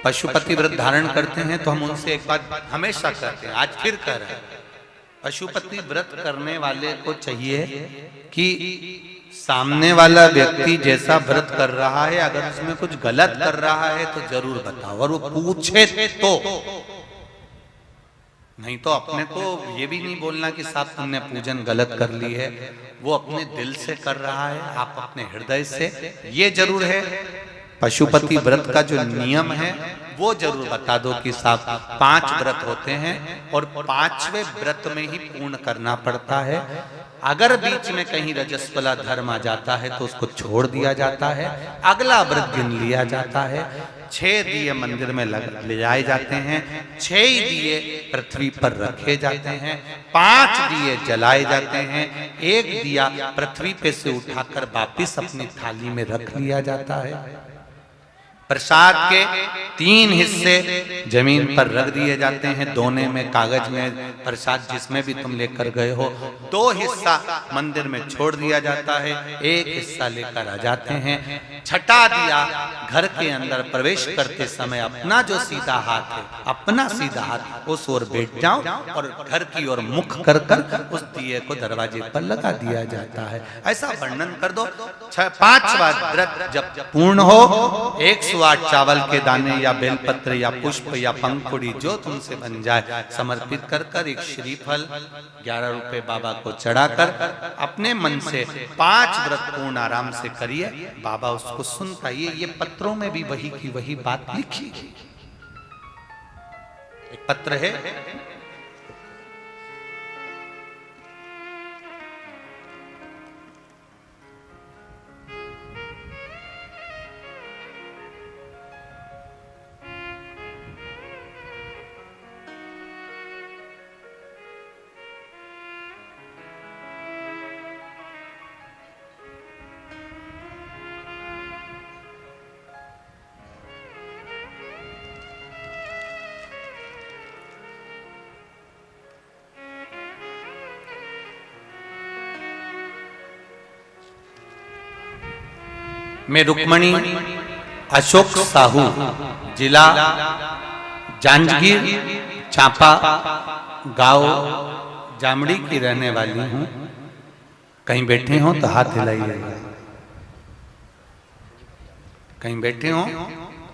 पशुपति व्रत धारण करते हैं तो हम उनसे एक बात हमेशा कहते हैं, आज फिर कह रहे हैं, पशुपति व्रत करने वाले को चाहिए कि सामने वाला व्यक्ति जैसा व्रत कर रहा है, अगर उसमें कुछ गलत कर रहा है तो जरूर बताओ, और वो पूछे तो, नहीं तो अपने को ये भी नहीं बोलना कि साहब तुमने पूजन गलत कर ली है। वो अपने दिल से कर रहा है, आप अपने हृदय से। ये जरूर है पशुपति व्रत का जो नियम है वो जरूर बता दो कि साहब 5 व्रत होते हैं और 5वें व्रत में ही पूर्ण करना पड़ता है। अगर बीच में कहीं रजस्वला धर्म आ जाता है तो उसको छोड़ दिया जाता है, अगला व्रत गिन लिया जाता है। 6 दिए मंदिर में ले जाए जाते हैं, 6 दिए पृथ्वी पर रखे जाते हैं, 5 दिए जलाए जाते हैं, 1 दिया पृथ्वी पे से उठाकर वापिस अपनी थाली में रख लिया जाता है। प्रसाद के 3 हिस्से जमीन पर रख दिए जाते हैं, दोने में कागज में प्रसाद जिसमें भी तुम लेकर गए हो, 2 हिस्सा मंदिर में छोड़ दिया जाता है, 1 हिस्सा लेकर आ जाते हैं। छठा दिया घर के अंदर प्रवेश करते समय अपना जो सीधा हाथ है, अपना सीधा हाथ उस ओर बैठ जाओ और घर की ओर मुख कर कर उस दिए को दरवाजे पर लगा दिया जाता है। ऐसा वर्णन कर दो। 5वां व्रत जब पूर्ण हो, 108 चावल के दाने या बेलपत्र या पुष्प या पंखुड़ी जो तुमसे बन जाए समर्पित कर कर एक श्रीफल 11 रुपए बाबा को चढ़ाकर अपने मन से 5 व्रत पूर्ण आराम से करिए। बाबा उसको सुनता। ये पत्रों में भी वही की वही बात लिखी। एक पत्र है, मैं रुक्मणी अशोक साहू, जिला जांजगीर चांपा, गांव जामड़ी की रहने वाली हूँ। कहीं बैठे हो तो हाथ हिलाइए। कहीं बैठे हो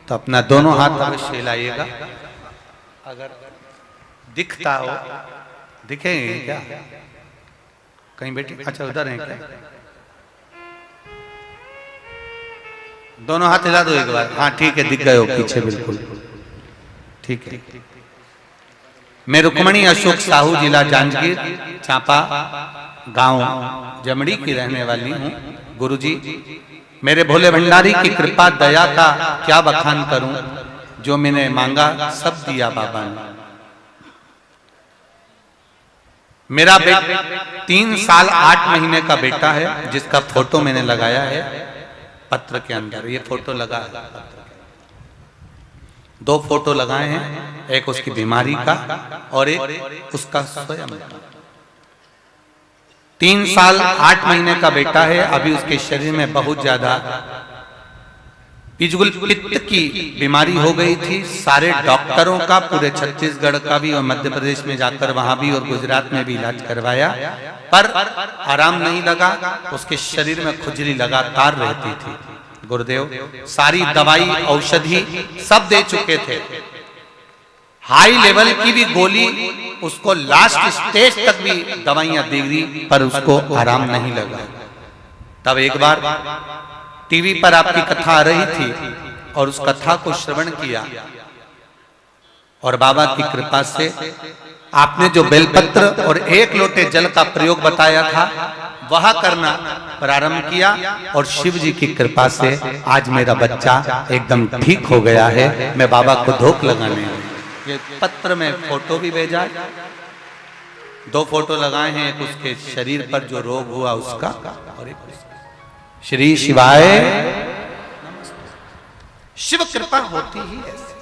तो अपना दोनों हाथ अवश्य हिलाइएगा। अगर दिखता हो, दिखेंगे क्या? कहीं बैठे, अच्छा उधर है क्या? दोनों हाथ हिला दो एक बार। हाँ ठीक है, दिख गए हो पीछे, बिल्कुल ठीक है। मैं रुक्मणी अशोक साहू, जिला जांजगीर चांपा, गांव जमड़ी की रहने वाली हूँ। गुरुजी, मेरे भोले भंडारी की कृपा दया का क्या बखान करूं। जो मैंने मांगा सब दिया बाबा ने। मेरा बेटा 3 साल 8 महीने का बेटा है, जिसका फोटो मैंने लगाया है पत्र के अंदर। ये फोटो लगा है, 2 फोटो लगाए हैं, एक उसकी बीमारी का और एक उसका स्वयं का। 3 साल 8 महीने का बेटा है। अभी उसके शरीर में बहुत ज्यादा पित्त की बीमारी हो गई थी। सारे डॉक्टरों का, पूरे छत्तीसगढ़ का भी और मध्य प्रदेश में जाकर वहां भी और गुजरात में भी इलाज करवाया, पर आराम नहीं लगा। उसके शरीर में खुजली लगातार रहती थी। गुरुदेव सारी दवाई औषधि सब दे चुके थे, हाई लेवल की भी गोली उसको लास्ट स्टेज तक भी दवाइयां दे दी, पर उसको आराम नहीं लगा। तब एक बार टीवी पर आपकी कथा आ रही थी और उस कथा को श्रवण किया और बाबा की कृपा से आपने जो बेलपत्र और 1 लोटे जल का प्रयोग बताया था वह करना प्रारंभ किया और शिव जी की कृपा से आज मेरा बच्चा एकदम ठीक हो गया है। मैं बाबा को धोख लगाने, ये पत्र में फोटो भी भेजा, 2 फोटो लगाए हैं, एक उसके शरीर पर जो रोग हुआ उसका और एक श्री शिवाय। शिव कृपा होती ही ऐसे।